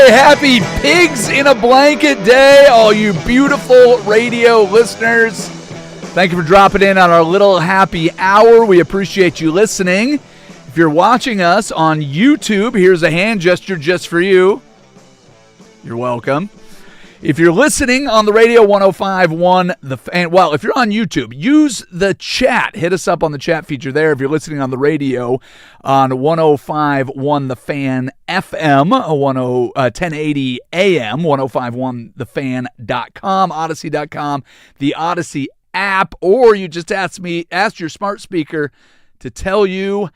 Hey, happy Pigs in a Blanket Day, all you beautiful radio listeners. Thank you for dropping in on our little happy hour. We appreciate you listening. If you're watching us on YouTube, here's a hand gesture just for you. You're welcome. If you're listening on the radio 105.1 The Fan, well, if you're on YouTube, use the chat. Hit us up on the chat feature there. If you're listening on the radio on 105.1 The Fan FM, 1080 AM, 105.1thefan.com, Odyssey.com, the Odyssey app, or you just ask your smart speaker to tell you,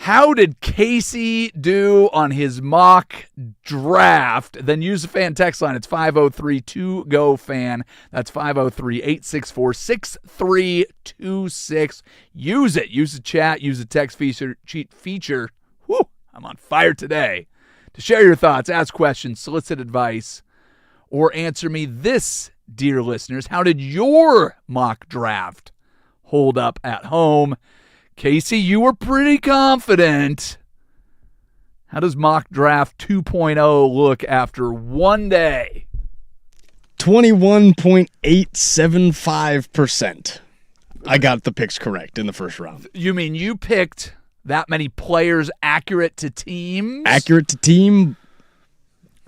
how did Casey do on his mock draft? Then use the fan text line. It's 503-2GO-FAN. That's 503-864-6326. Use it. Use the chat. Use the text feature. Whew, I'm on fire today. To share your thoughts, ask questions, solicit advice, or answer me this, dear listeners. How did your mock draft hold up at home? Casey, you were pretty confident. How does mock draft 2.0 look after one day? 21.875%. I got the picks correct in the first round. You mean you picked that many players accurate to teams? Accurate to team.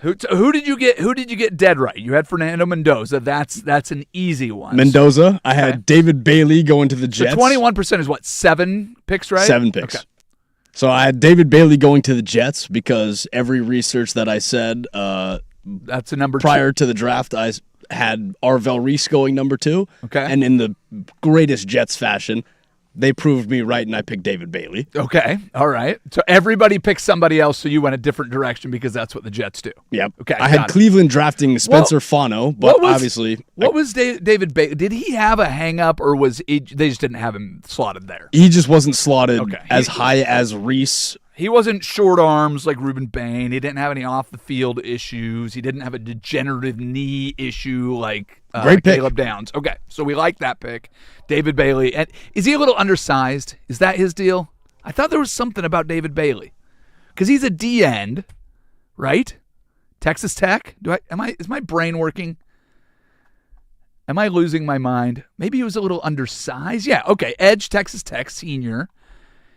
Who did you get dead right? You had Fernando Mendoza. That's an easy one. Mendoza. I had David Bailey going to the Jets. So 21% is what, 7 picks, right? 7 picks. Okay. So I had David Bailey going to the Jets because every research that I said that's a number prior 2. to the draft, I had Arvel Reese going number 2. Okay. And in the greatest Jets fashion, they proved me right, and I picked David Bailey. Okay, all right. So everybody picked somebody else, so you went a different direction because that's what the Jets do. Yep. Okay, I had Cleveland drafting Spencer Fano, but obviously... What was David Bailey? Did he have a hang-up, or was they just didn't have him slotted there? He just wasn't slotted as high as Reese. He wasn't short arms like Ruben Bain. He didn't have any off-the-field issues. He didn't have a degenerative knee issue like Caleb Downs. Okay, so we like that pick. David Bailey. And is he a little undersized? Is that his deal? I thought there was something about David Bailey. Because he's a D-end, right? Texas Tech? Is my brain working? Am I losing my mind? Maybe he was a little undersized. Yeah, okay. Edge, Texas Tech, senior.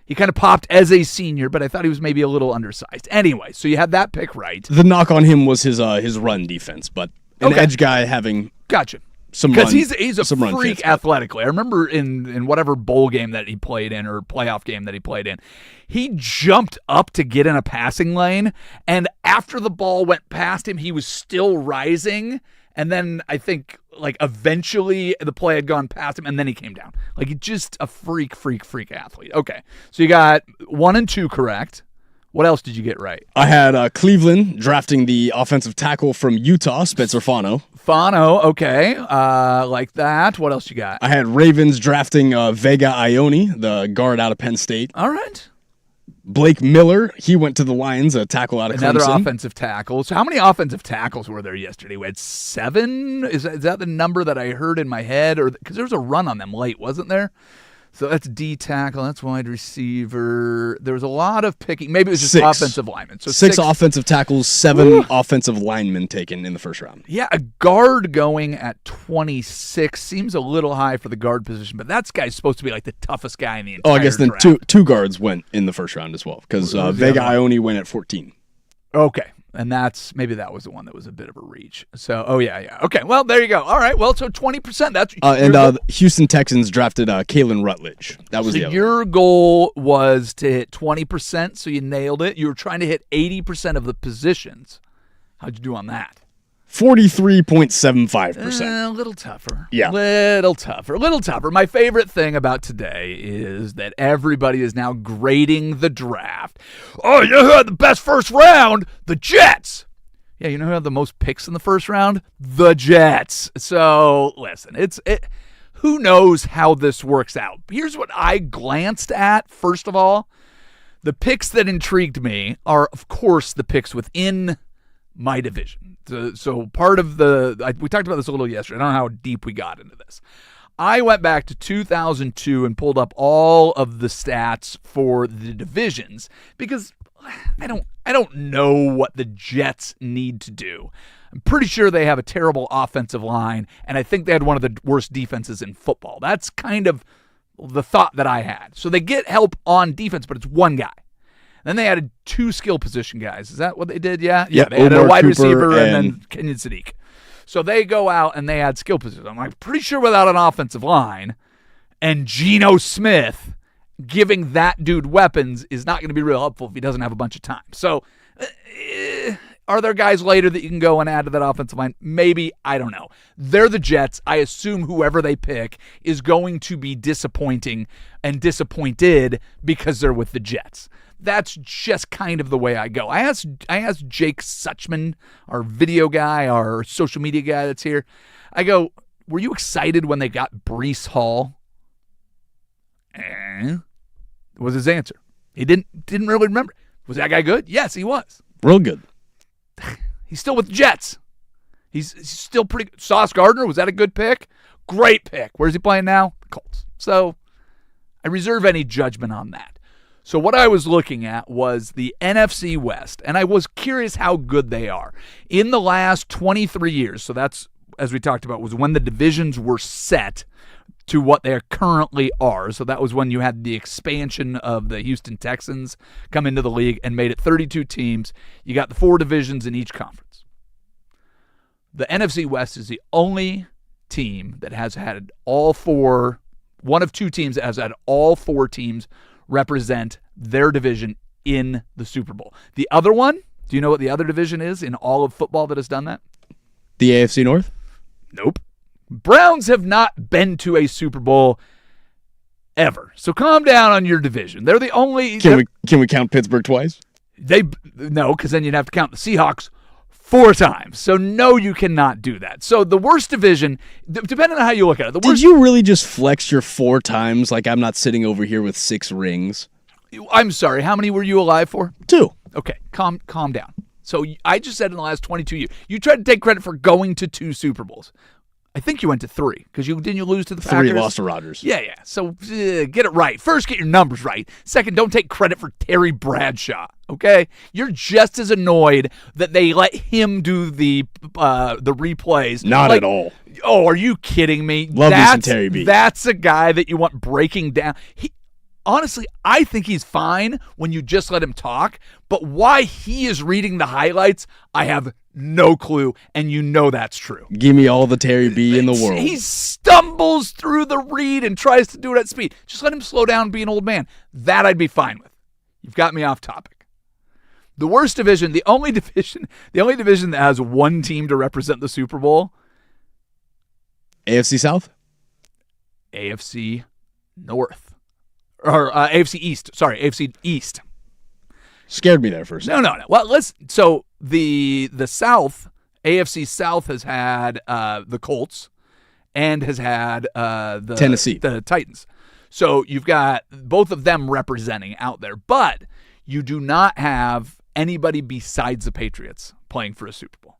He kind of popped as a senior, but I thought he was maybe a little undersized. Anyway, so you had that pick right. The knock on him was his run defense, but an edge guy having some run. Because he's a freak athletically. I remember in whatever bowl game that he played in or playoff game that he played in, he jumped up to get in a passing lane, and after the ball went past him, he was still rising. And then I think, eventually the play had gone past him, and then he came down. He's just a freak athlete. Okay, so you got 1 and 2 correct. What else did you get right? I had Cleveland drafting the offensive tackle from Utah, Spencer Fano. Fano, okay. Like that. What else you got? I had Ravens drafting Vega Ione, the guard out of Penn State. All right. Blake Miller, he went to the Lions, a tackle out of Clemson. Another offensive tackle. So how many offensive tackles were there yesterday? We had 7? Is that the number that I heard in my head? Or because there was a run on them late, wasn't there? So that's D tackle. That's wide receiver. There was a lot of picking. Maybe it was just 6 offensive linemen. So 6 offensive tackles, 7 offensive linemen taken in the first round. Yeah, a guard going at 26 seems a little high for the guard position, but that guy's supposed to be the toughest guy in the entire I guess then draft. two guards went in the first round as well because Vega Ione went at 14. Okay. And maybe that was the one that was a bit of a reach. So, Okay, well, there you go. All right, well, so 20%. That's Houston Texans drafted Kalen Rutledge. That was the other your goal was to hit 20%, so you nailed it. You were trying to hit 80% of the positions. How'd you do on that? 43.75%. A little tougher. Yeah. Little tougher. My favorite thing about today is that everybody is now grading the draft. Oh, you know who had the best first round? The Jets. Yeah, you know who had the most picks in the first round? The Jets. So, listen, who knows how this works out? Here's what I glanced at, first of all. The picks that intrigued me are, of course, the picks within my division. So part of we talked about this a little yesterday. I don't know how deep we got into this. I went back to 2002 and pulled up all of the stats for the divisions because I don't know what the Jets need to do. I'm pretty sure they have a terrible offensive line, and I think they had one of the worst defenses in football. That's kind of the thought that I had. So they get help on defense, but it's one guy. Then they added 2 skill position guys. Is that what they did? Yeah. They added a wide receiver and then Kenyon Sadiq. So they go out and they add skill positions. I'm like, pretty sure without an offensive line and Geno Smith giving that dude weapons is not going to be real helpful if he doesn't have a bunch of time. So are there guys later that you can go and add to that offensive line? Maybe. I don't know. They're the Jets. I assume whoever they pick is going to be disappointing and disappointed because they're with the Jets. That's just kind of the way I go. I asked Jake Suchman, our video guy, our social media guy that's here. I go, were you excited when they got Breece Hall? Was his answer. He didn't really remember. Was that guy good? Yes, he was. Real good. He's still with the Jets. He's still pretty good. Sauce Gardner, was that a good pick? Great pick. Where's he playing now? The Colts. So I reserve any judgment on that. So what I was looking at was the NFC West, and I was curious how good they are. In the last 23 years, so that's, as we talked about, was when the divisions were set to what they currently are. So that was when you had the expansion of the Houston Texans come into the league and made it 32 teams. You got the 4 divisions in each conference. The NFC West is the only team that has had all 4, one of 2 teams that has had all 4 teams represent their division in the Super Bowl. The other one, do you know what the other division is in all of football that has done that? The AFC North? Nope. Browns have not been to a Super Bowl ever. So calm down on your division. They're the only... Can we count Pittsburgh twice? No, because then you'd have to count the Seahawks 4 times. So no, you cannot do that. So the worst division, depending on how you look at it. Did you really just flex your 4 times like I'm not sitting over here with 6 rings? I'm sorry. How many were you alive for? 2. Okay, calm down. So I just said in the last 22 years, you tried to take credit for going to 2 Super Bowls. I think you went to 3 because didn't you lose to the Packers? 3 lost to Rodgers. Yeah. So get it right. First, get your numbers right. Second, don't take credit for Terry Bradshaw. Okay, you're just as annoyed that they let him do the replays. Not at all. Oh, are you kidding me? Love me some Terry B. That's a guy that you want breaking down. Honestly, I think he's fine when you just let him talk, but why he is reading the highlights, I have no clue, and you know that's true. Give me all the Terry B in the world. He stumbles through the read and tries to do it at speed. Just let him slow down and be an old man. That I'd be fine with. You've got me off topic. The worst division, the only division that has 1 team to represent the Super Bowl. AFC South? AFC North. Or AFC East. Sorry, AFC East. Scared me there first. No. Well, so the South, AFC South has had the Colts and has had the Tennessee, the Titans. So you've got both of them representing out there, but you do not have anybody besides the Patriots playing for a Super Bowl.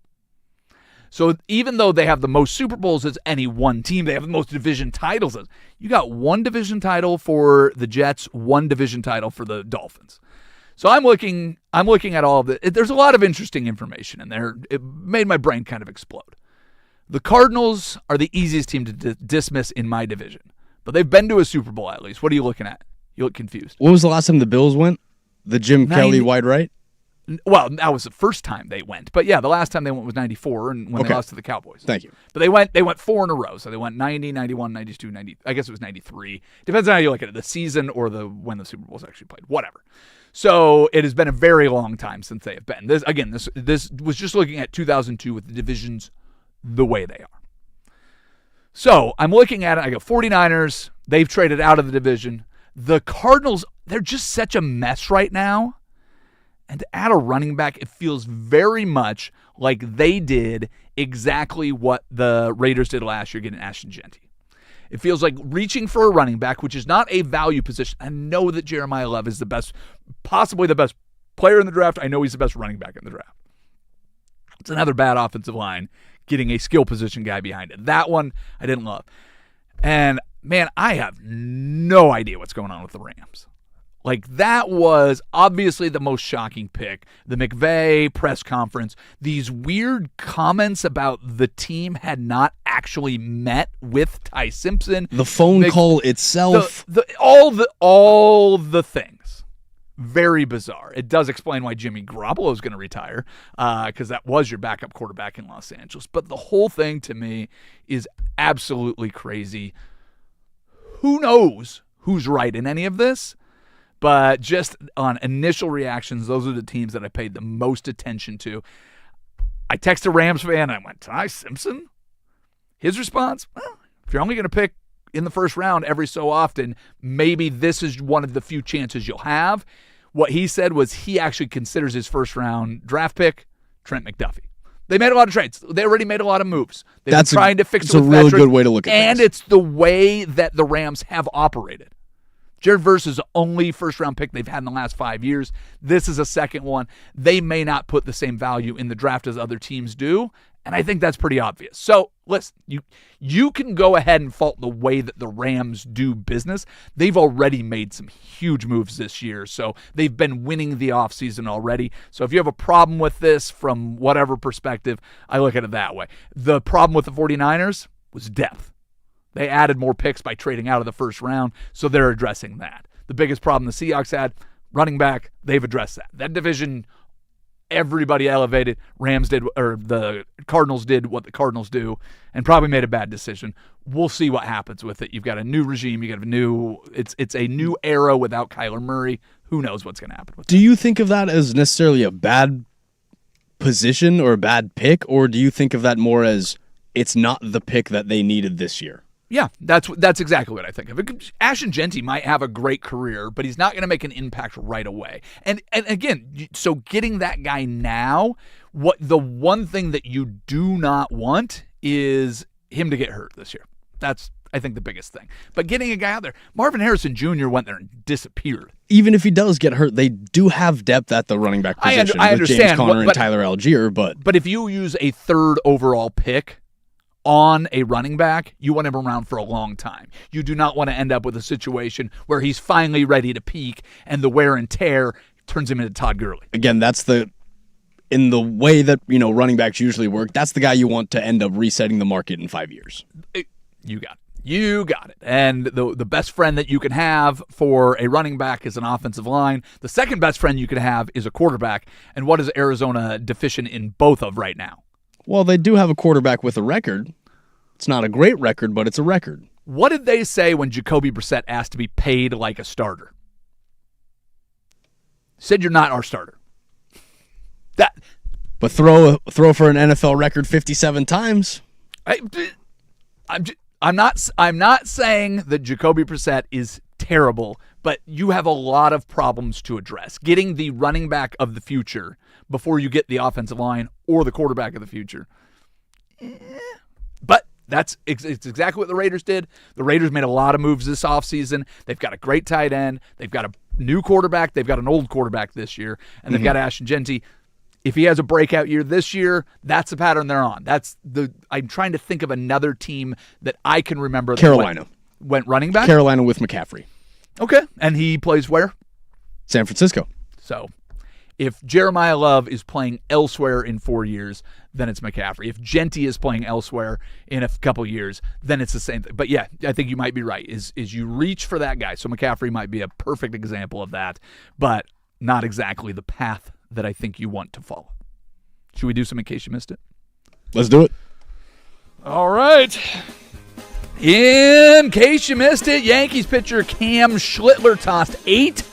So even though they have the most Super Bowls as any one team, they have the most division titles. You got 1 division title for the Jets, 1 division title for the Dolphins. So I'm looking at all of it. There's a lot of interesting information in there. It made my brain kind of explode. The Cardinals are the easiest team to dismiss in my division, but they've been to a Super Bowl at least. What are you looking at? You look confused. When was the last time the Bills went? The Jim Kelly wide right? Well, that was the first time they went. But yeah, the last time they went was 94 and when they lost to the Cowboys. Thank you. But they went 4 in a row. So they went 90, 91, 92, 90. I guess it was 93. Depends on how you look at it. The season or when the Super Bowl's actually played. Whatever. So it has been a very long time since they have been. This was just looking at 2002 with the divisions the way they are. So I'm looking at it. I go 49ers. They've traded out of the division. The Cardinals, they're just such a mess right now. And to add a running back, it feels very much like they did exactly what the Raiders did last year, getting Ashton Jeanty. It feels like reaching for a running back, which is not a value position. I know that Jeremiah Love is the best, possibly the best player in the draft. I know he's the best running back in the draft. It's another bad offensive line, getting a skill position guy behind it. That one I didn't love. And, man, I have no idea what's going on with the Rams. Like, that was obviously the most shocking pick. The McVay press conference, these weird comments about the team had not actually met with Ty Simpson. The phone call itself. All the things. Very bizarre. It does explain why Jimmy Garoppolo is going to retire, because that was your backup quarterback in Los Angeles. But the whole thing, to me, is absolutely crazy. Who knows who's right in any of this? But just on initial reactions, those are the teams that I paid the most attention to. I texted a Rams fan, and I went, Ty Simpson? His response, well, if you're only going to pick in the first round every so often, maybe this is one of the few chances you'll have. What he said was he actually considers his first-round draft pick Trent McDuffie. They made a lot of trades. They already made a lot of moves. They've been trying to fix it with veterans. It's a really good way to look at things. And it's the way that the Rams have operated. Jared Verse is the only first-round pick they've had in the last 5 years. This is a second one. They may not put the same value in the draft as other teams do, and I think that's pretty obvious. So, listen, you can go ahead and fault the way that the Rams do business. They've already made some huge moves this year, so they've been winning the offseason already. So if you have a problem with this from whatever perspective, I look at it that way. The problem with the 49ers was depth. They added more picks by trading out of the first round, so they're addressing that. The biggest problem the Seahawks had, running back, they've addressed that. That division, everybody elevated. Rams did, or the Cardinals did what the Cardinals do, and probably made a bad decision. We'll see what happens with it. You've got a new regime. You got a new. It's a new era without Kyler Murray. Who knows what's going to happen with that? Do you think of that as necessarily a bad position or a bad pick, or do you think of that more as it's not the pick that they needed this year? Yeah, that's exactly what I think of. Ashton Jeanty might have a great career, but he's not going to make an impact right away. And again, so getting that guy now, what the one thing that you do not want is him to get hurt this year. That's, I think, the biggest thing. But getting a guy out there, Marvin Harrison Jr. went there and disappeared. Even if he does get hurt, they do have depth at the running back position I understand, with James Conner and Tyler Algier. But if you use a third overall pick on a running back, you want him around for a long time. You do not want to end up with a situation where he's finally ready to peak and the wear and tear turns him into Todd Gurley. Again, that's in the way that, running backs usually work, that's the guy you want to end up resetting the market in 5 years. You got it. And the best friend that you can have for a running back is an offensive line. The second best friend you can have is a quarterback. And what is Arizona deficient in both of right now? Well, they do have a quarterback with a record. It's not a great record, but it's a record. What did they say when Jacoby Brissett asked to be paid like a starter? Said, you're not our starter. But throw for an NFL record 57 times. I'm not saying that Jacoby Brissett is terrible, but you have a lot of problems to address. Getting the running back of the future before you get the offensive line or the quarterback of the future. But it's exactly what the Raiders did. The Raiders made a lot of moves this offseason. They've got a great tight end. They've got a new quarterback. They've got an old quarterback this year. And they've got Ashton Jeanty. If he has a breakout year this year, that's the pattern they're on. I'm trying to think of another team that I can remember. Carolina. Went running back? Carolina with McCaffrey. Okay. And he plays where? San Francisco. So if Jeremiah Love is playing elsewhere in 4 years, then it's McCaffrey. If Jeanty is playing elsewhere in a couple years, then it's the same thing. But yeah, I think you might be right, is you reach for that guy. So McCaffrey might be a perfect example of that, but not exactly the path that I think you want to follow. Should we do some in case you missed it? Let's do it. All right. In case you missed it, Yankees pitcher Cam Schlittler tossed 8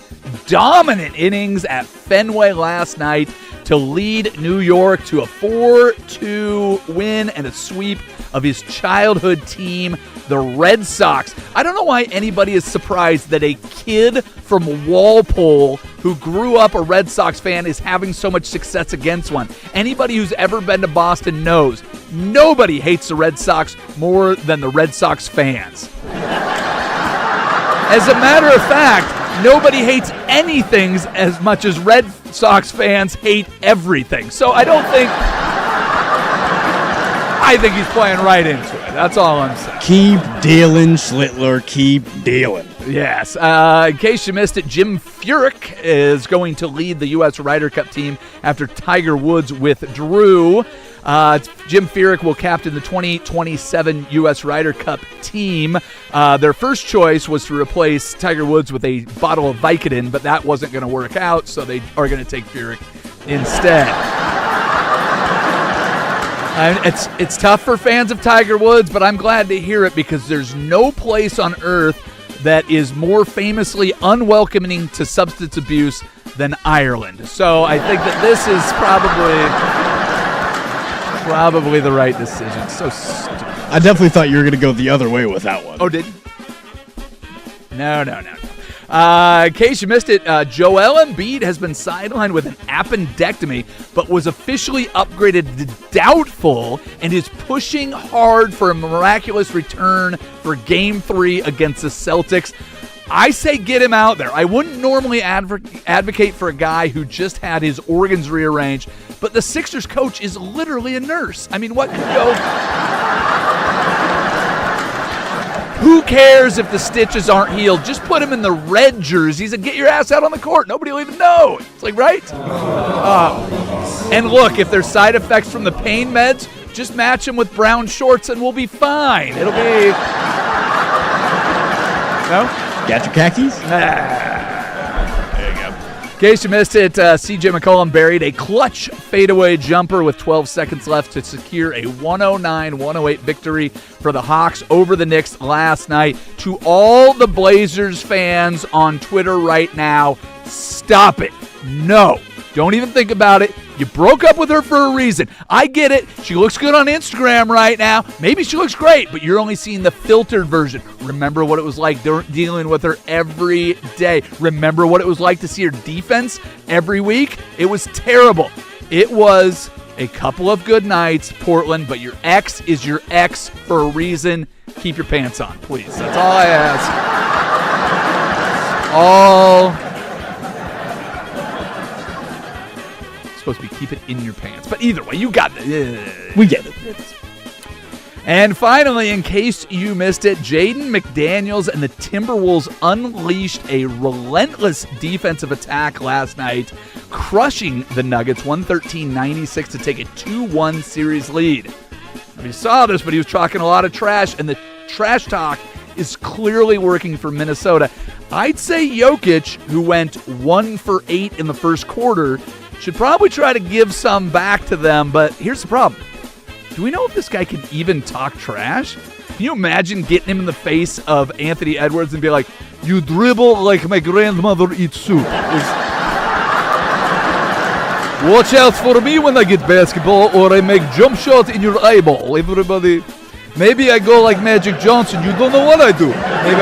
dominant innings at Fenway last night to lead New York to a 4-2 win and a sweep of his childhood team, the Red Sox. I don't know why anybody is surprised that a kid from Walpole who grew up a Red Sox fan is having so much success against one. Anybody who's ever been to Boston knows nobody hates the Red Sox more than the Red Sox fans. As a matter of fact, nobody hates anything as much as Red Sox fans hate everything. So I think he's playing right into it. That's all I'm saying. Keep dealing, Schlittler. Keep dealing. Yes. In case you missed it, Jim Furyk is going to lead the U.S. Ryder Cup team after Tiger Woods withdrew. Jim Furyk will captain the 2027 U.S. Ryder Cup team. Their first choice was to replace Tiger Woods with a bottle of Vicodin, but that wasn't going to work out, so they are going to take Furyk instead. It's tough for fans of Tiger Woods, but I'm glad to hear it because there's no place on earth that is more famously unwelcoming to substance abuse than Ireland. So I think that this is probably the right decision. So stupid. I definitely thought you were going to go the other way with that one. Oh, did you? No. In case you missed it, Joel Embiid has been sidelined with an appendectomy, but was officially upgraded to doubtful and is pushing hard for a miraculous return for Game 3 against the Celtics. I say get him out there. I wouldn't normally advocate for a guy who just had his organs rearranged, but the Sixers coach is literally a nurse. I mean, what could go... Who cares if the stitches aren't healed? Just put him in the red jerseys and get your ass out on the court. Nobody will even know. It's like, right? And look, if there's side effects from the pain meds, just match them with brown shorts and we'll be fine. It'll be... No? Got your khakis? There you go. In case you missed it, C.J. McCollum buried a clutch fadeaway jumper with 12 seconds left to secure a 109-108 victory for the Hawks over the Knicks last night. To all the Blazers fans on Twitter right now, stop it. No. Don't even think about it. You broke up with her for a reason. I get it. She looks good on Instagram right now. Maybe she looks great, but you're only seeing the filtered version. Remember what it was like dealing with her every day. Remember what it was like to see her defense every week? It was terrible. It was a couple of good nights, Portland, but your ex is your ex for a reason. Keep your pants on, please. That's all I ask. All... supposed to be keep it in your pants. But either way, you got it. We get it. And finally, in case you missed it, Jaden McDaniels and the Timberwolves unleashed a relentless defensive attack last night, crushing the Nuggets 113-96 to take a 2-1 series lead. We saw this, but he was talking a lot of trash, and the trash talk is clearly working for Minnesota. I'd say Jokic, who went 1 for 8 in the first quarter, should probably try to give some back to them, but here's the problem. Do we know if this guy can even talk trash? Can you imagine getting him in the face of Anthony Edwards and be like, you dribble like my grandmother eats soup? Watch out for me when I get basketball or I make jump shot in your eyeball. Everybody, maybe I go like Magic Johnson. You don't know what I do. Maybe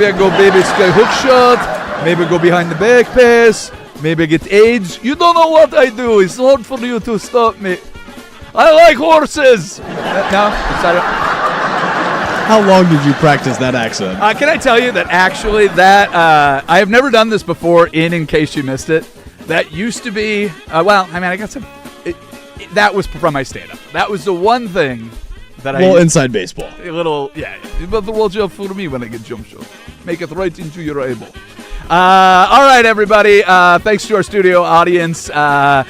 I go baby sky hook shot. Maybe I go behind the back pass. Maybe I get AIDS. You don't know what I do. It's hard for you to stop me. I like horses. No? How long did you practice that accent? Can I tell you that actually that I have never done this before in case you missed it. That used to be, I guess that was from my stand-up. That was the one thing that I... Well, inside baseball. A little, yeah. But the watch out for me when I get jump shot. Make it right into your eyeball. All right, everybody. Thanks to our studio audience. At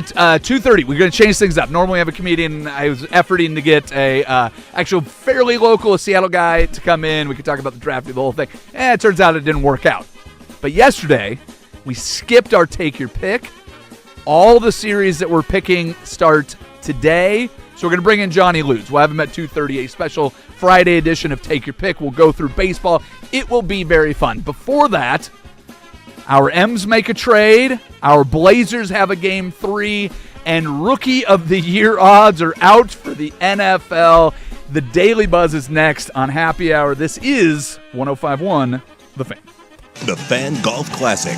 2:30, we're going to change things up. Normally, I have a comedian. I was efforting to get a actual fairly local Seattle guy to come in. We could talk about the draft, the whole thing. It turns out it didn't work out. But yesterday, we skipped our Take Your Pick. All the series that we're picking start today. So we're going to bring in Johnny Lutz. We'll have him at 2:30, a special Friday edition of Take Your Pick. We'll go through baseball. It will be very fun. Before that, our M's make a trade, our Blazers have a Game 3, and Rookie of the Year odds are out for the NFL. The Daily Buzz is next on Happy Hour. This is 105.1 The Fan. The Fan Golf Classic.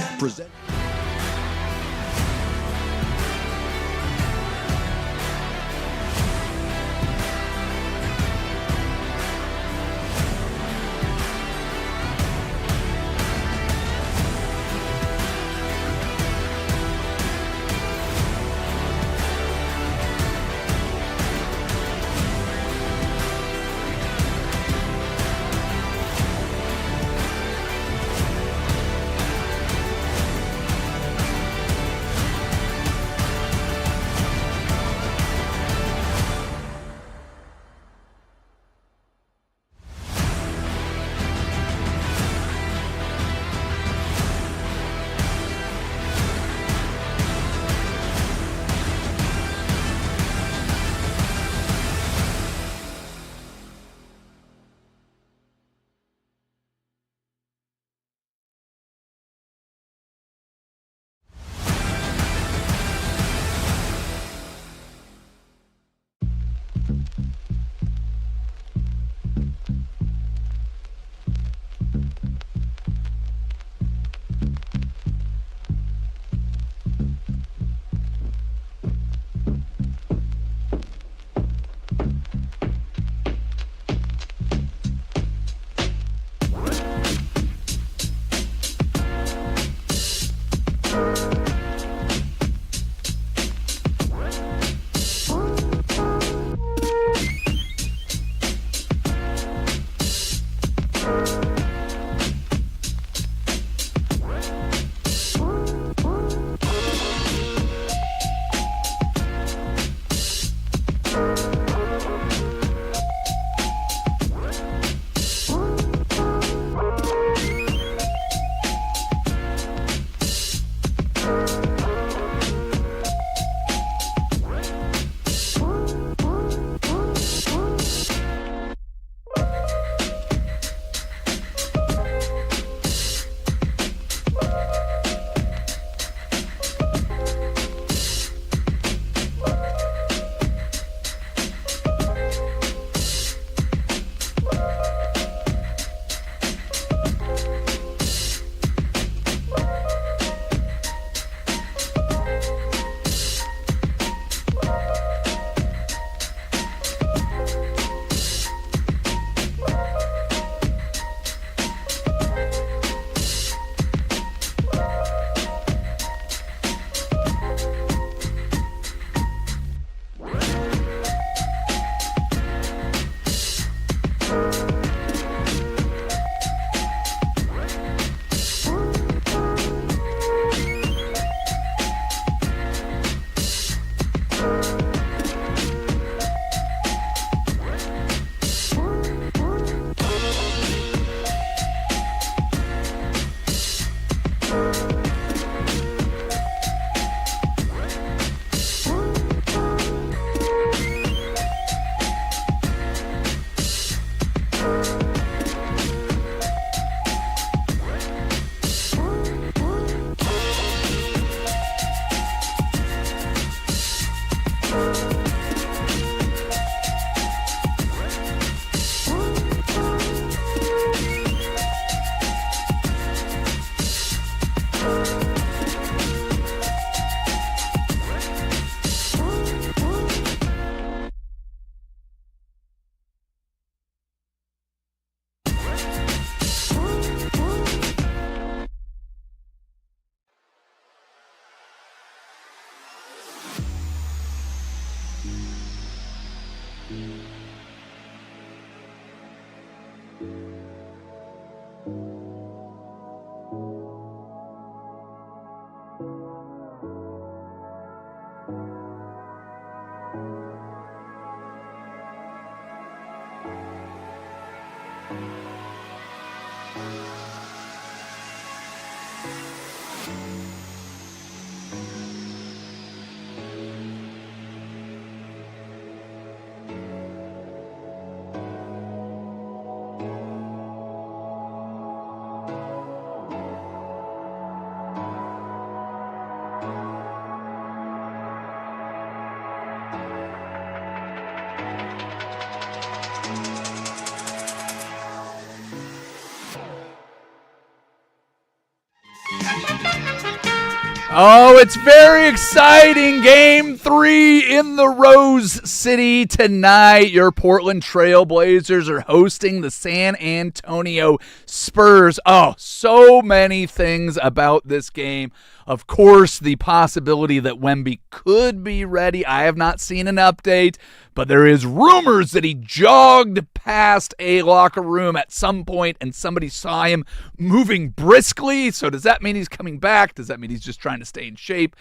Oh, it's very exciting. Game 3 in the Rose City tonight. Your Portland Trail Blazers are hosting the San Antonio Spurs. Oh, so many things about this game. Of course, the possibility that Wemby could be ready. I have not seen an update, but there is rumors that he jogged past a locker room at some point and somebody saw him moving briskly. So does that mean he's coming back? Does that mean he's just trying to stay in shape?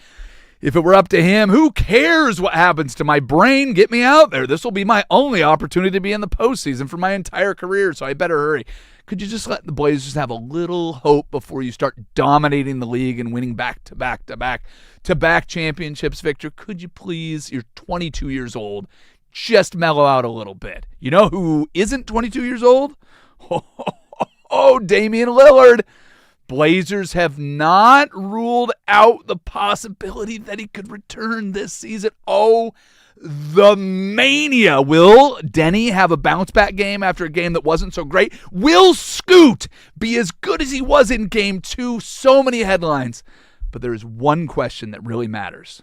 If it were up to him, who cares what happens to my brain? Get me out there. This will be my only opportunity to be in the postseason for my entire career, so I better hurry. Could you just let the Blazers have a little hope before you start dominating the league and winning back-to-back championships, Victor? Could you please? You're 22 years old. Just mellow out a little bit. You know who isn't 22 years old? Oh, Damian Lillard. Blazers have not ruled out the possibility that he could return this season. Oh, the mania. Will Denny have a bounce-back game after a game that wasn't so great? Will Scoot be as good as he was in Game 2? So many headlines. But there is one question that really matters.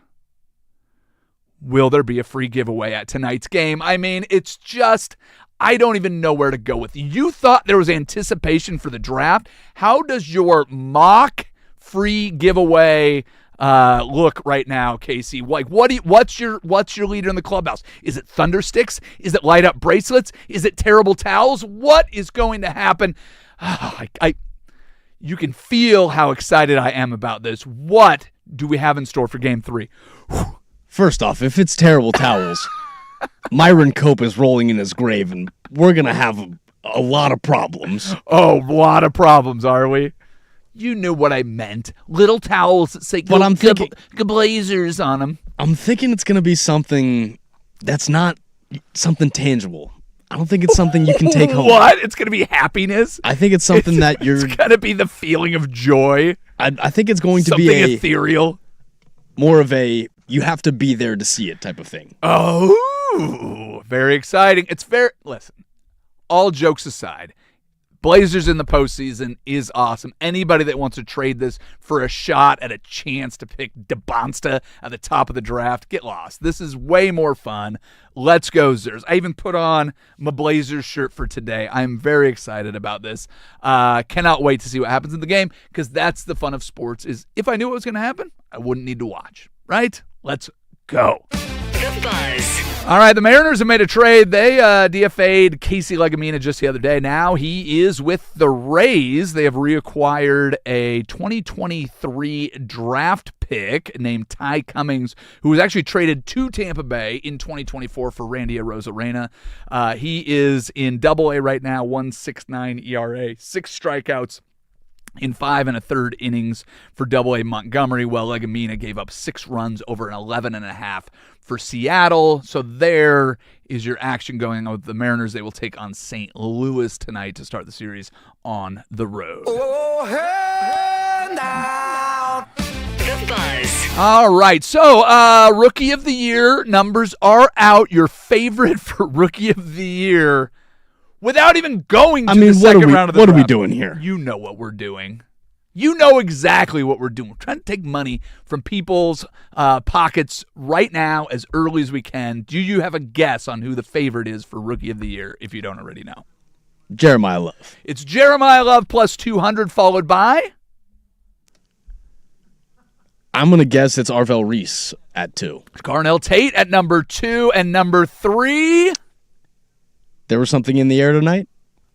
Will there be a free giveaway at tonight's game? I mean, it's just, I don't even know where to go with it. You thought there was anticipation for the draft. How does your mock free giveaway look right now, Casey? Like, what's your leader in the clubhouse? Is it thunder sticks? Is it light up bracelets? Is it terrible towels? What is going to happen? You can feel how excited I am about this. What do we have in store for Game 3? First off, if it's terrible towels, Myron Cope is rolling in his grave, and we're going to have a lot of problems. Oh, a lot of problems, are we? You knew what I meant. Little towels that say Blazers on them. I'm thinking it's going to be something that's not something tangible. I don't think it's something you can take home. What? It's going to be happiness? I think it's something that you're... It's going to be the feeling of joy. I think it's going to something be ethereal. More of a, you have to be there to see it type of thing. Oh, very exciting. Listen, all jokes aside, Blazers in the postseason is awesome. Anybody that wants to trade this for a shot at a chance to pick DeBonsta at the top of the draft, get lost. This is way more fun. Let's go, Zers. I even put on my Blazers shirt for today. I'm very excited about this. Cannot wait to see what happens in the game, because that's the fun of sports, is if I knew what was going to happen, I wouldn't need to watch, right? Let's go. The Buzz. All right, the Mariners have made a trade. They DFA'd Casey Legumina just the other day. Now he is with the Rays. They have reacquired a 2023 draft pick named Ty Cummings, who was actually traded to Tampa Bay in 2024 for Randy Arozarena. He is in Double-A right now, 1.69 ERA, 6 strikeouts in 5 1/3 innings for Double-A Montgomery, while Legumina gave up 6 runs over an 11.5 for Seattle. So there is your action going on with the Mariners. They will take on St. Louis tonight to start the series on the road. Oh, hey, now. The Buzz. All right, so Rookie of the Year numbers are out. Your favorite for Rookie of the Year, without even going to the second round of the draft. What are we doing here? You know what we're doing. You know exactly what we're doing. We're trying to take money from people's pockets right now as early as we can. Do you have a guess on who the favorite is for Rookie of the Year, if you don't already know? Jeremiah Love. It's Jeremiah Love plus 200, followed by? I'm going to guess it's Arvel Reese at 2. Carnell Tate at number 2, and number 3? There was something in the air tonight?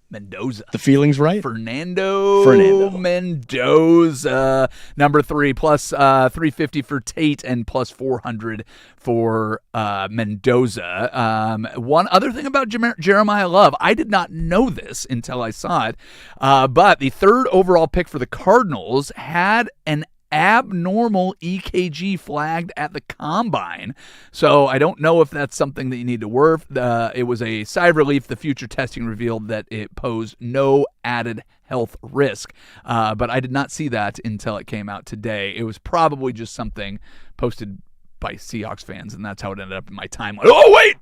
Mendoza. The feeling's right. Fernando Mendoza, number 3, plus 350 for Tate and plus 400 for Mendoza. One other thing about Jeremiah Love, I did not know this until I saw it, but the 3rd overall pick for the Cardinals had an abnormal EKG flagged at the combine. So I don't know if that's something that you need to work. It was a sigh of relief. The future testing revealed that it posed no added health risk. But I did not see that until it came out today. It was probably just something posted by Seahawks fans, and that's how it ended up in my timeline. Oh, wait!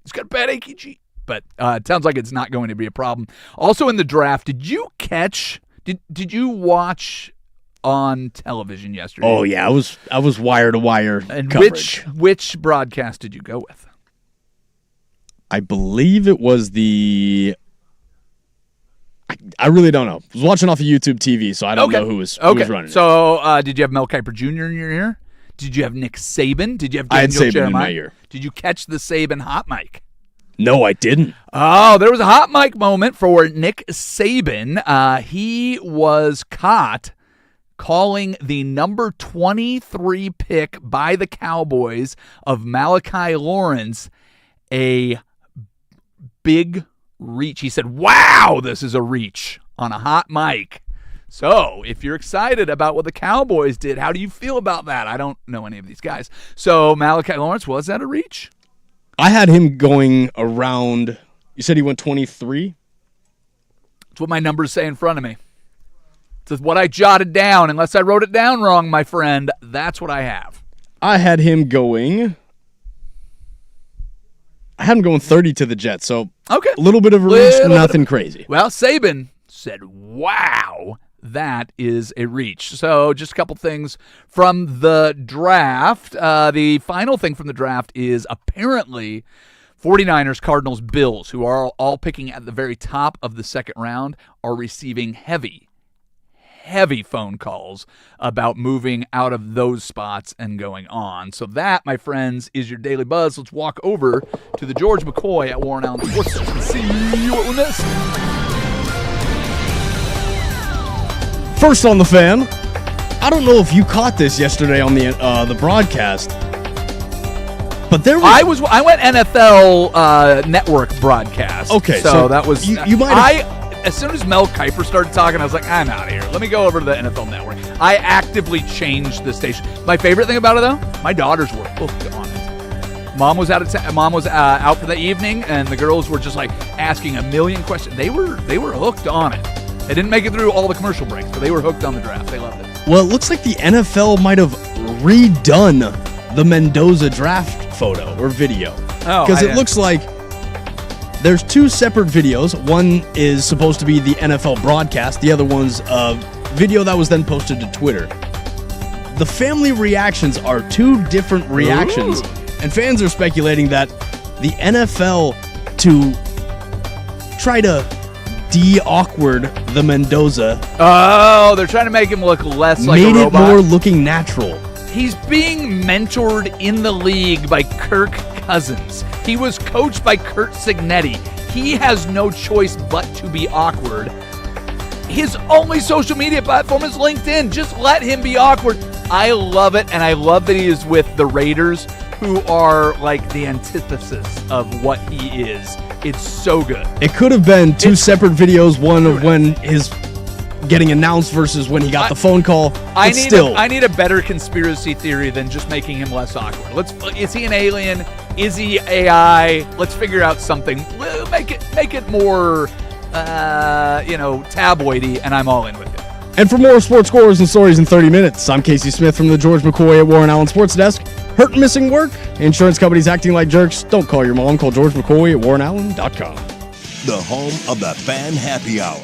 He's got a bad EKG. But it sounds like it's not going to be a problem. Also in the draft, did you watch on television yesterday? Oh yeah, I was wire to wire. And coverage. which broadcast did you go with? I believe it was I really don't know. I was watching off of YouTube TV, so I don't know who was running it. So did you have Mel Kiper Jr. in your ear? Did you have Nick Saban? Did you have Daniel I had Saban Jeremiah? in my ear. Did you catch the Saban hot mic? No, I didn't. Oh, there was a hot mic moment for Nick Saban. He was caught calling the number 23 pick by the Cowboys of Malachi Lawrence a big reach. He said, "Wow, this is a reach," on a hot mic. So if you're excited about what the Cowboys did, how do you feel about that? I don't know any of these guys. So Malachi Lawrence, was that a reach? I had him going around, you said he went 23? That's what my numbers say in front of me. It's what I jotted down. Unless I wrote it down wrong, my friend, that's what I have. I had him going 30 to the Jets, so okay, a little bit of a reach, nothing crazy. Well, Saban said, "Wow, that is a reach." So just a couple things from the draft. The final thing from the draft is apparently 49ers, Cardinals, Bills, who are all picking at the very top of the second round, are receiving heavy phone calls about moving out of those spots and going on. So that, my friends, is your Daily Buzz. Let's walk over to the George McCoy at Warren Allen Sports Desk and see what we missed. First on the fan, I don't know if you caught this yesterday on the broadcast, but there was... I went NFL Network broadcast. Okay, so that was... You might have... As soon as Mel Kiper started talking, I was like, I'm out of here. Let me go over to the NFL Network. I actively changed the station. My favorite thing about it, though, my daughters were hooked on it. Mom was out for the evening, and the girls were just like asking a million questions. They were hooked on it. They didn't make it through all the commercial breaks, but they were hooked on the draft. They loved it. Well, it looks like the NFL might have redone the Mendoza draft photo or video. Because it looks like there's 2 separate videos. One is supposed to be the NFL broadcast. The other one's a video that was then posted to Twitter. The family reactions are 2 different reactions. Ooh. And fans are speculating that the NFL, to try to de-awkward the Mendoza... Oh, they're trying to make him look less like a robot. Made it more looking natural. He's being mentored in the league by Kirk Cousins. He was coached by Curt Cignetti. He has no choice but to be awkward. His only social media platform is LinkedIn. Just let him be awkward. I love it, and I love that he is with the Raiders, who are like the antithesis of what he is. It's so good. It could have been 2 separate videos, one of when his getting announced versus when he got the phone call. I need a better conspiracy theory than just making him less awkward. Is he an alien? Is he AI? Let's figure out something. Make it more tabloidy, and I'm all in with it. And for more sports scores and stories in 30 minutes, I'm Casey Smith from the George McCoy at Warren Allen Sports Desk. Hurt and missing work? Insurance companies acting like jerks? Don't call your mom. Call George McCoy at WarrenAllen.com. The home of the Fan Happy Hour.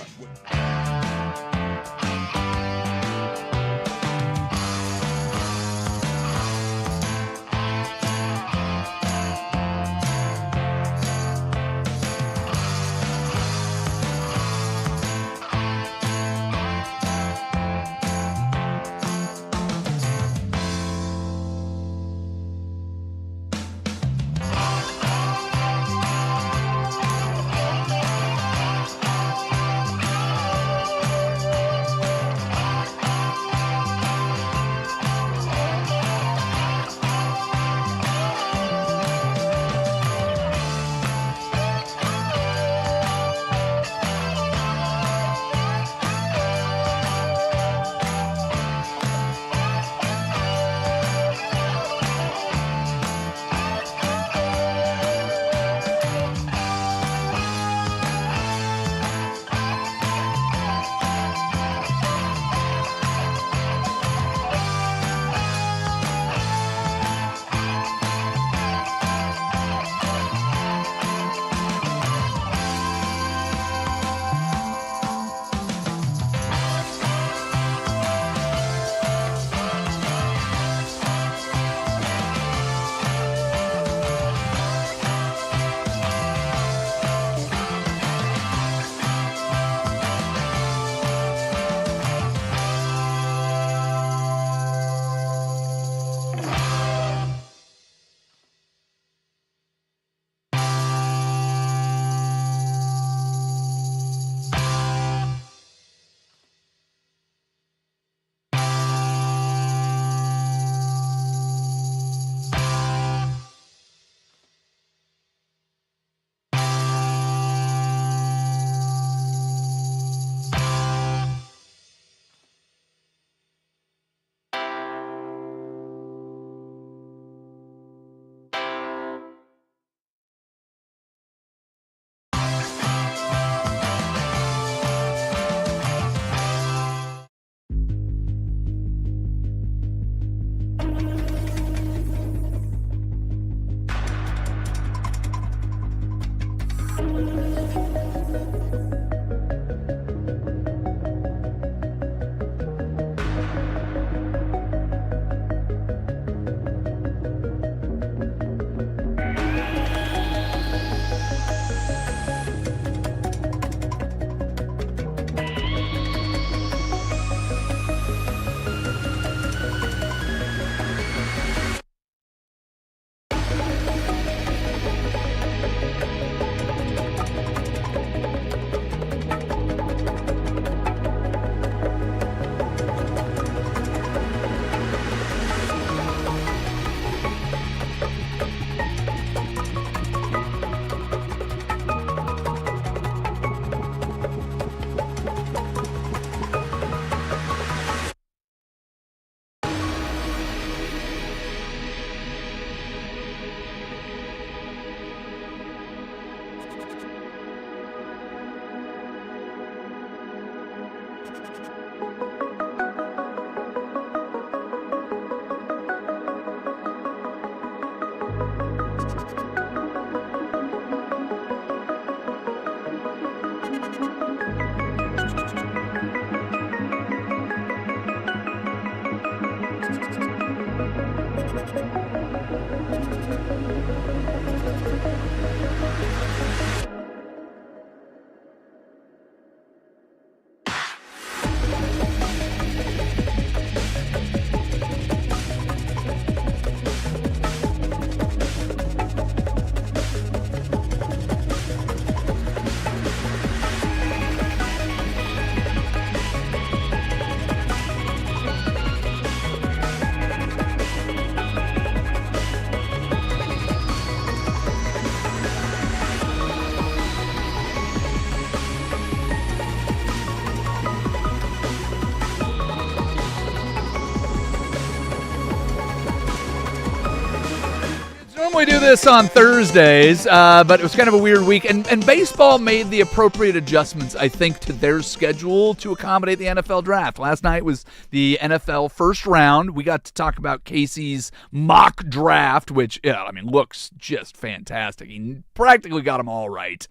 We do this on Thursdays, but it was kind of a weird week, and baseball made the appropriate adjustments, I think, to their schedule to accommodate the NFL draft. Last night was the NFL first round. We got to talk about Casey's mock draft, which, looks just fantastic. He practically got them all right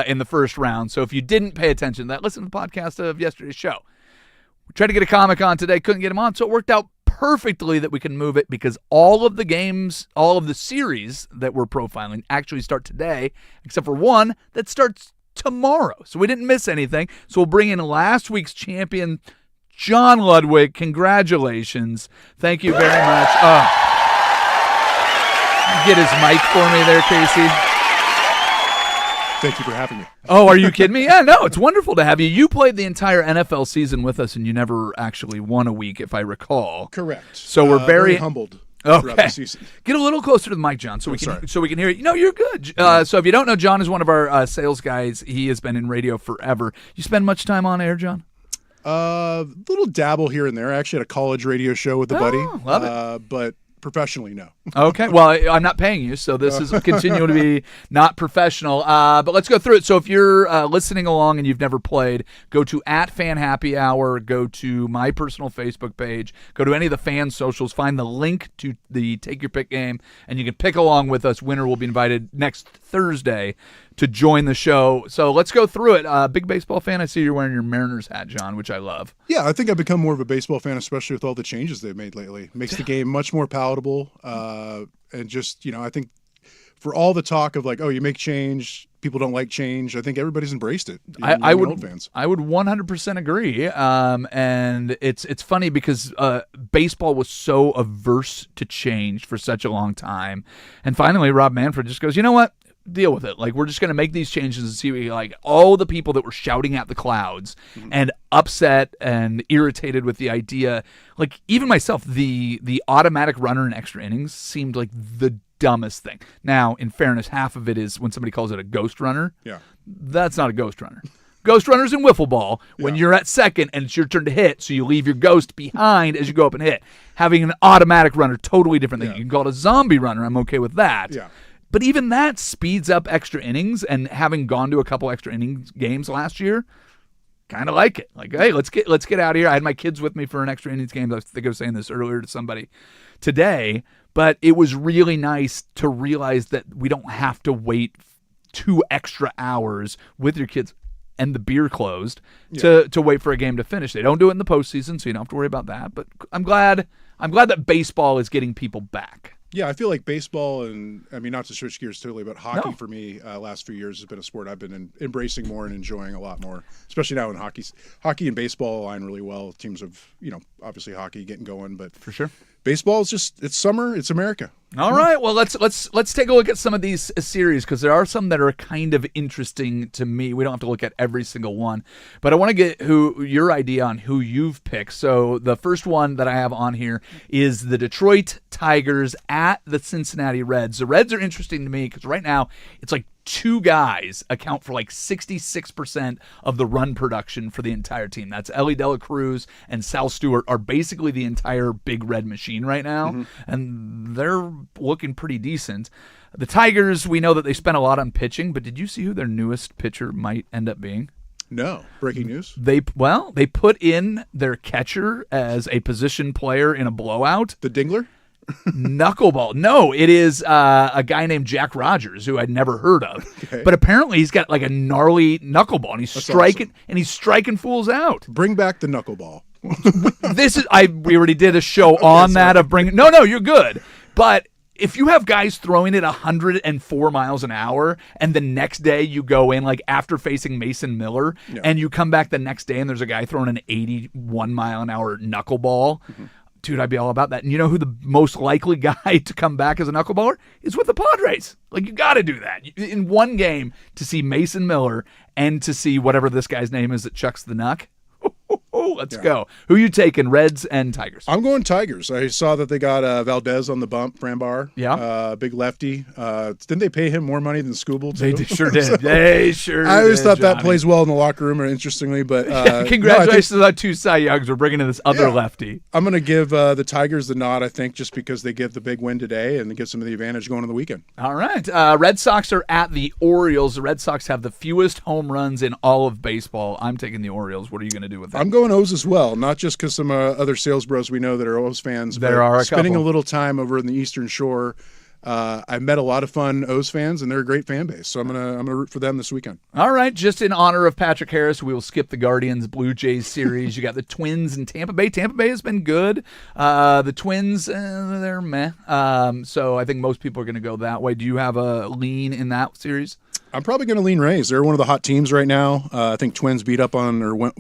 in the first round. So if you didn't pay attention to that, listen to the podcast of yesterday's show. We tried to get a comic on today, couldn't get him on, so it worked out perfectly that we can move it because all of the games, all of the series that we're profiling actually start today, except for one that starts tomorrow. So we didn't miss anything. So we'll bring in last week's champion, John Ludwig. Congratulations. Thank you very much. Get his mic for me there, Casey. Thank you for having me. Oh, are you kidding me? Yeah, no, it's wonderful to have you. You played the entire NFL season with us, and you never actually won a week, if I recall. Correct. So we're very humbled throughout the season. Get a little closer to the mic, John, so we can hear you. No, you're good. So if you don't know, John is one of our sales guys. He has been in radio forever. You spend much time on air, John? Little dabble here and there. I actually had a college radio show with a buddy. Love it. But professionally, no. Okay. Well, I'm not paying you, so this is continuing to be not professional. But let's go through it. So if you're listening along and you've never played, go to @FanHappyHour, go to my personal Facebook page, go to any of the fan socials, find the link to the Take Your Pick game, and you can pick along with us. Winner will be invited next Thursday to join the show. So let's go through it. Big baseball fan. I see you're wearing your Mariners hat, John, which I love. Yeah, I think I've become more of a baseball fan, especially with all the changes they've made lately. Makes the game much more palatable. And just, I think for all the talk of like, oh, you make change, people don't like change, I think everybody's embraced it. I would 100% agree. And it's funny because baseball was so averse to change for such a long time. And finally, Rob Manfred just goes, you know what? Deal with it. Like, we're just going to make these changes and see, like, all the people that were shouting at the clouds and upset and irritated with the idea. Like, even myself, the automatic runner in extra innings seemed like the dumbest thing. Now, in fairness, half of it is when somebody calls it a ghost runner. Yeah. That's not a ghost runner. Ghost runners in wiffle ball when you're at second and it's your turn to hit, so you leave your ghost behind as you go up and hit. Having an automatic runner, totally different thing. You can call it a zombie runner. I'm okay with that. Yeah. But even that speeds up extra innings, and having gone to a couple extra innings games last year, kind of like it. Like, hey, let's get out of here. I had my kids with me for an extra innings game. I think I was saying this earlier to somebody today, but it was really nice to realize that we don't have to wait 2 extra hours with your kids and the beer closed to wait for a game to finish. They don't do it in the postseason, so you don't have to worry about that. But I'm glad that baseball is getting people back. Yeah, I feel like baseball and, not to switch gears totally, but hockey for me last few years has been a sport I've been embracing more and enjoying a lot more, especially now in hockey. Hockey and baseball align really well. Teams of, obviously hockey getting going, but for sure. Baseball is just, it's summer, it's America. All right, well, let's take a look at some of these series because there are some that are kind of interesting to me. We don't have to look at every single one, but I want to get your idea on who you've picked. So the first one that I have on here is the Detroit Tigers at the Cincinnati Reds. The Reds are interesting to me because right now it's like 2 guys account for like 66% of the run production for the entire team. That's Ellie De La Cruz and Sal Stewart are basically the entire Big Red machine right now, and they're looking pretty decent. The Tigers, we know that they spent a lot on pitching, but did you see who their newest pitcher might end up being? No. Breaking news? They put in their catcher as a position player in a blowout. The Dingler? Knuckleball. No, it is a guy named Jack Rogers who I'd never heard of. Okay. But apparently he's got like a gnarly knuckleball, and he's striking fools out. Bring back the knuckleball. We already did a show on that of bringing. No, you're good. But if you have guys throwing it 104 miles an hour, and the next day you go in, like after facing Mason Miller, and you come back the next day and there's a guy throwing an 81 mile an hour knuckleball, dude, I'd be all about that. And you know who the most likely guy to come back as a knuckleballer is? With the Padres. Like, you got to do that. In one game, to see Mason Miller and to see whatever this guy's name is that chucks the knuck. Let's go. Who you taking, Reds and Tigers? I'm going Tigers. I saw that they got Valdez on the bump, Frambar. Yeah. Big lefty. Didn't they pay him more money than Skubal, too? They sure did. They sure did. I always thought that plays well in the locker room, interestingly. But congratulations to that 2 Cy Youngs. We're bringing in this other lefty. I'm going to give the Tigers the nod, I think, just because they get the big win today and it gives them the advantage going to the weekend. All right. Red Sox are at the Orioles. The Red Sox have the fewest home runs in all of baseball. I'm taking the Orioles. What are you going to do with that? I'm going O's as well, not just because some other sales bros we know that are O's fans. There are spending a little time over in the Eastern Shore. I met a lot of fun O's fans, and they're a great fan base. So I'm gonna root for them this weekend. All right, just in honor of Patrick Harris, we will skip the Guardians Blue Jays series. You got the Twins and Tampa Bay. Tampa Bay has been good. The Twins, they're meh. So I think most people are going to go that way. Do you have a lean in that series? I'm probably going to lean Rays. They're one of the hot teams right now. I think Twins beat up on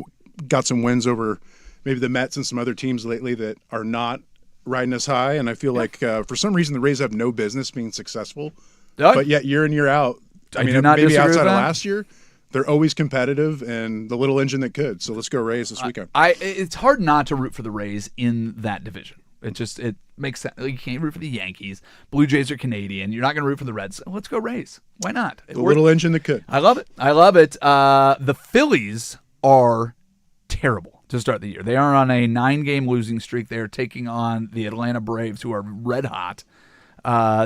got some wins over maybe the Mets and some other teams lately that are not riding as high. And I feel like for some reason the Rays have no business being successful. But yet year in, year out, maybe outside of last year, they're always competitive and the little engine that could. So let's go Rays this weekend. It's hard not to root for the Rays in that division. It makes sense. You can't root for the Yankees. Blue Jays are Canadian. You're not going to root for the Reds. Let's go Rays. Why not? The little engine that could. I love it. The Phillies are terrible to start the year. They are on a 9-game losing streak. They are taking on the Atlanta Braves, who are red hot.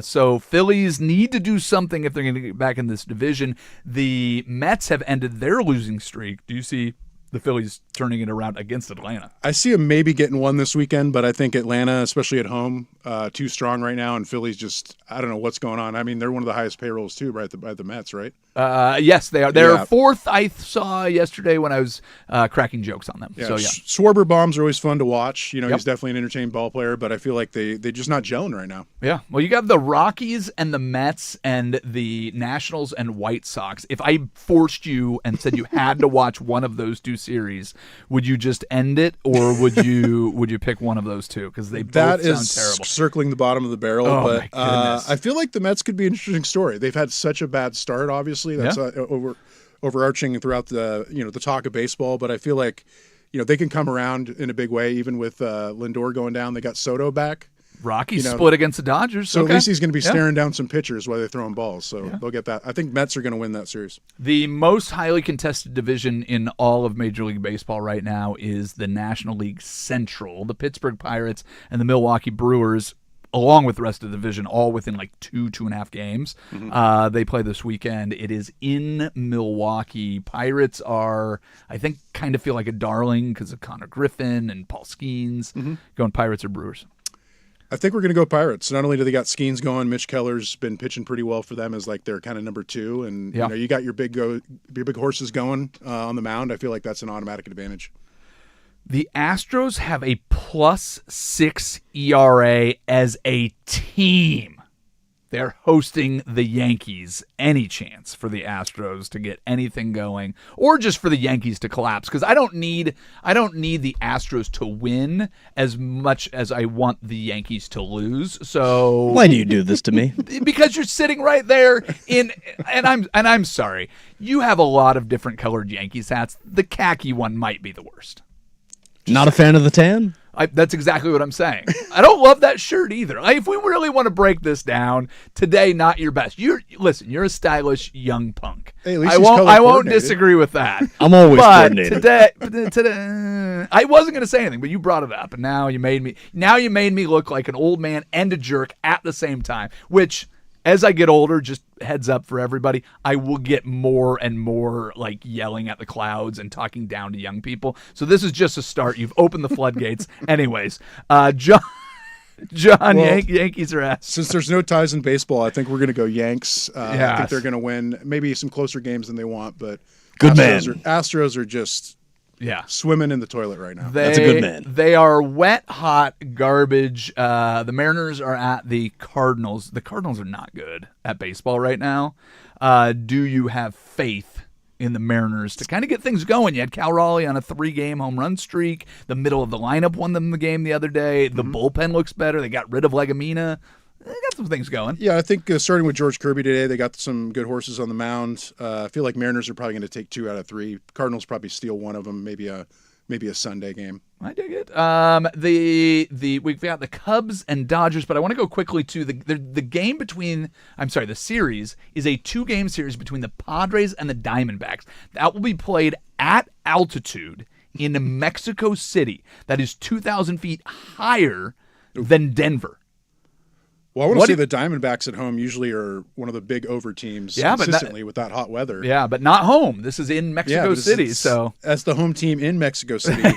So Phillies need to do something if they're going to get back in this division. The Mets have ended their losing streak. Do you see the Phillies turning it around against Atlanta? I see them maybe getting one this weekend, but I think Atlanta, especially at home, too strong right now, and Phillies just, I don't know what's going on. I mean, they're one of the highest payrolls too, right? By the Mets, right? Yes, they are. They're fourth, I saw yesterday when I was cracking jokes on them. Yeah, so, yeah. Schwarber bombs are always fun to watch. You know, he's definitely an entertaining ball player, but I feel like they're just not gelling right now. Yeah. Well, you got the Rockies and the Mets and the Nationals and White Sox. If I forced you and said you had to watch one of those two series, would you just end it, or would you pick one of those two? Because they both sound terrible. Circling the bottom of the barrel. Oh, but my goodness. I feel like the Mets could be an interesting story. They've had such a bad start, obviously. That's overarching throughout the talk of baseball. But I feel like they can come around in a big way, even with Lindor going down. They got Soto back. Rockies split against the Dodgers. So at least he's going to be staring down some pitchers while they're throwing balls. So they'll get that. I think Mets are going to win that series. The most highly contested division in all of Major League Baseball right now is the National League Central. The Pittsburgh Pirates and the Milwaukee Brewers, along with the rest of the division, all within like 2.5 games. Mm-hmm. They play this weekend. It is in Milwaukee. Pirates are, I think, kind of feel like a darling because of Connor Griffin and Paul Skeens. Mm-hmm. Going Pirates or Brewers? I think we're going to go Pirates. Not only do they got Skeens going, Mitch Keller's been pitching pretty well for them as like their kind of number 2. And you got your big horses going on the mound. I feel like that's an automatic advantage. The Astros have a +6 ERA as a team. They're hosting the Yankees. Any chance for the Astros to get anything going, or just for the Yankees to collapse? Because I don't need the Astros to win as much as I want the Yankees to lose. So why do you do this to me? Because you're sitting right there and I'm sorry. You have a lot of different colored Yankees hats. The khaki one might be the worst. Not a fan of the tan? That's exactly what I'm saying. I don't love that shirt either. If we really want to break this down, today not your best. You're a stylish young punk. Hey, at least I won't disagree with that. I'm always coordinated. Today, I wasn't going to say anything, but you brought it up, and now you made me look like an old man and a jerk at the same time. Which, as I get older, just heads up for everybody, I will get more and more like yelling at the clouds and talking down to young people. So this is just a start. You've opened the floodgates. Anyways, John, Yankees are ass. Since there's no ties in baseball, I think we're going to go Yanks. I think they're going to win maybe some closer games than they want, but Astros are just swimming in the toilet right now. That's a good man. They are wet, hot garbage. The Mariners are at the Cardinals. The Cardinals are not good at baseball right now. Do you have faith in the Mariners to kind of get things going? You had Cal Raleigh on a 3-game home run streak. The middle of the lineup won them the game the other day. The bullpen looks better. They got rid of Legumina. They got some things going. Yeah, I think starting with George Kirby today, they got some good horses on the mound. I feel like Mariners are probably going to take 2 out of 3. Cardinals probably steal one of them, maybe a Sunday game. I dig it. We've got the Cubs and Dodgers, but I want to go quickly to the game between. The series is a 2-game series between the Padres and the Diamondbacks. That will be played at altitude in Mexico City. That is 2,000 feet higher than Denver. Well, I want to say the Diamondbacks at home usually are one of the big over teams consistently with that hot weather. Yeah, but not home. This is in Mexico City. So as the home team in Mexico City,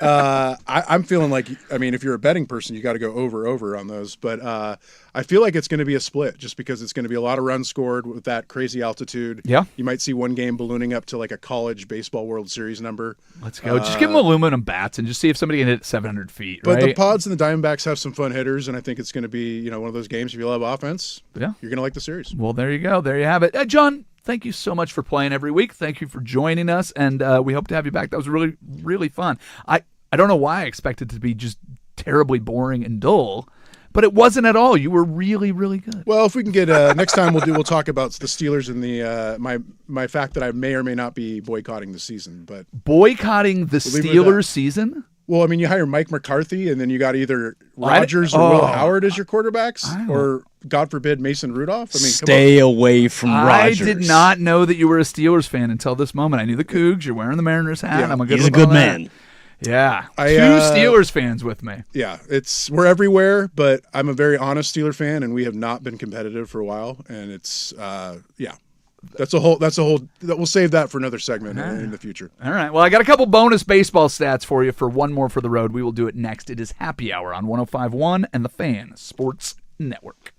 I'm feeling like, if you're a betting person, you got to go over on those. But I feel like it's going to be a split just because it's going to be a lot of runs scored with that crazy altitude. Yeah. You might see one game ballooning up to like a college baseball World Series number. Let's go. Just give them aluminum bats and just see if somebody can hit 700 feet. But the Pods and the Diamondbacks have some fun hitters, and I think it's going to be one of those games. If you love offense, you're going to like the series. Well, there you go. There you have it. John, thank you so much for playing every week. Thank you for joining us, and we hope to have you back. That was really, really fun. I don't know why I expected it to be just terribly boring and dull, but it wasn't at all. You were really, really good. Well, if we can get next time we'll talk about the Steelers and the my fact that I may or may not be boycotting the season. But boycotting the Steelers season? Well, you hire Mike McCarthy, and then you got either Rodgers or Will Howard as your quarterbacks, or God forbid Mason Rudolph. Stay away from Rodgers. I did not know that you were a Steelers fan until this moment. I knew the Cougs. You're wearing the Mariners hat. Yeah. He's a good man. Yeah, 2 Steelers fans with me. Yeah, we're everywhere, but I'm a very honest Steeler fan, and we have not been competitive for a while, and it's that's a whole that we'll save that for another segment in the future. All right. Well, I got a couple bonus baseball stats for you for one more for the road. We will do it next. It is Happy Hour on 105.1 and the Fan Sports Network.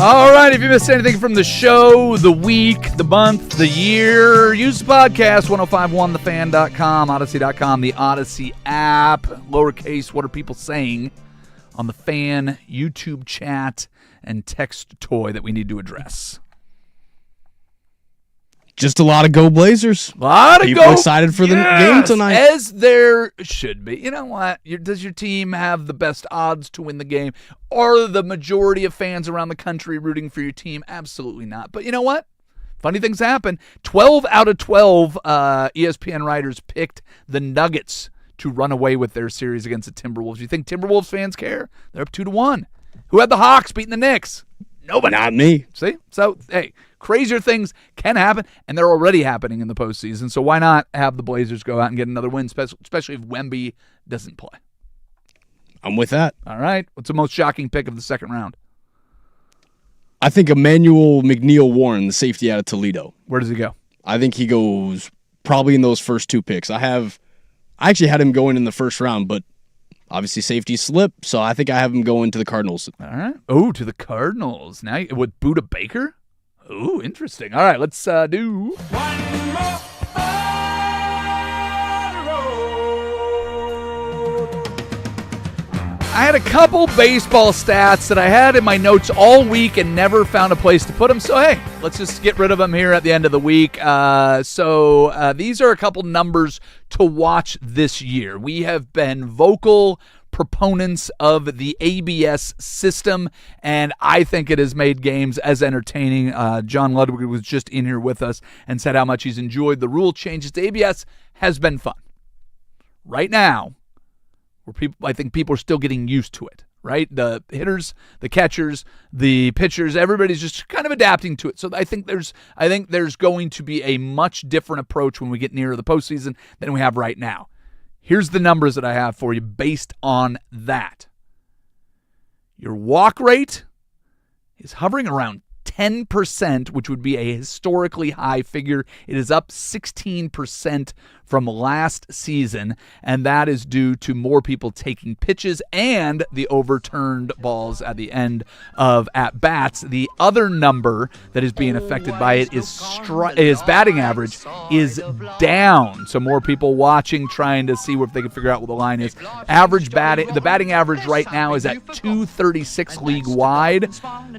All right, if you missed anything from the show, the week, the month, the year, use the podcast, 1051thefan.com, Odyssey.com, the Odyssey app, lowercase, what are people saying on the Fan YouTube chat and text toy that we need to address? Just a lot of Go Blazers. A lot of people excited for the game tonight. As there should be. You know what? Does your team have the best odds to win the game? Are the majority of fans around the country rooting for your team? Absolutely not. But you know what? Funny things happen. 12 out of 12 ESPN writers picked the Nuggets to run away with their series against the Timberwolves. You think Timberwolves fans care? They're up 2-1. Who had the Hawks beating the Knicks? Nobody. Not me. See? So, hey, crazier things can happen, and they're already happening in the postseason. So why not have the Blazers go out and get another win, especially if Wemby doesn't play? I'm with that. All right. What's the most shocking pick of the second round? I think Emmanuel McNeil-Warren, the safety out of Toledo. Where does he go? I think he goes probably in those first two picks. I actually had him going in the first round, but obviously safety slip, so I think I have him going to the Cardinals. All right. Oh, to the Cardinals. Now with Buda Baker? Oh, interesting. All right, let's do one more I had a couple baseball stats that I had in my notes all week and never found a place to put them. So, hey, let's just get rid of them here at the end of the week. So these are a couple numbers to watch this year. We have been vocal proponents of the ABS system, and I think it has made games as entertaining. John Ludwig was just in here with us and said how much he's enjoyed the rule changes to ABS. Has been fun. Right now, I think people are still getting used to it, right? The hitters, the catchers, the pitchers, everybody's just kind of adapting to it. So I think there's going to be a much different approach when we get nearer the postseason than we have right now. Here's the numbers that I have for you based on that. Your walk rate is hovering around 10%, which would be a historically high figure. It is up 16% from last season, and that is due to more people taking pitches and the overturned balls at the end of at-bats. The other number that is being affected by it is batting average is down. So more people watching, trying to see if they can figure out what the line is. The batting average right now is at 236 league-wide.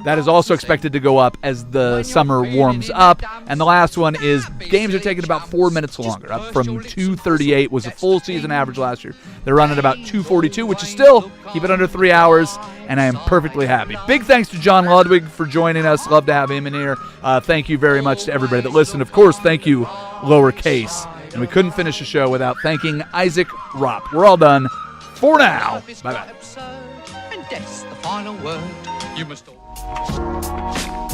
That is also expected to go up as the summer warms up. And the last one is games are taking about 4 minutes longer, up from 238 was a full season average last year. They're running about 242, which is still keep it under 3 hours, and I am perfectly happy. Big thanks to John Ludwig for joining us. Love to have him in here. Thank you very much to everybody that listened. Of course, thank you, Lowercase. And we couldn't finish the show without thanking Isaac Ropp. We're all done for now. Bye-bye. And that's the final word. You must all...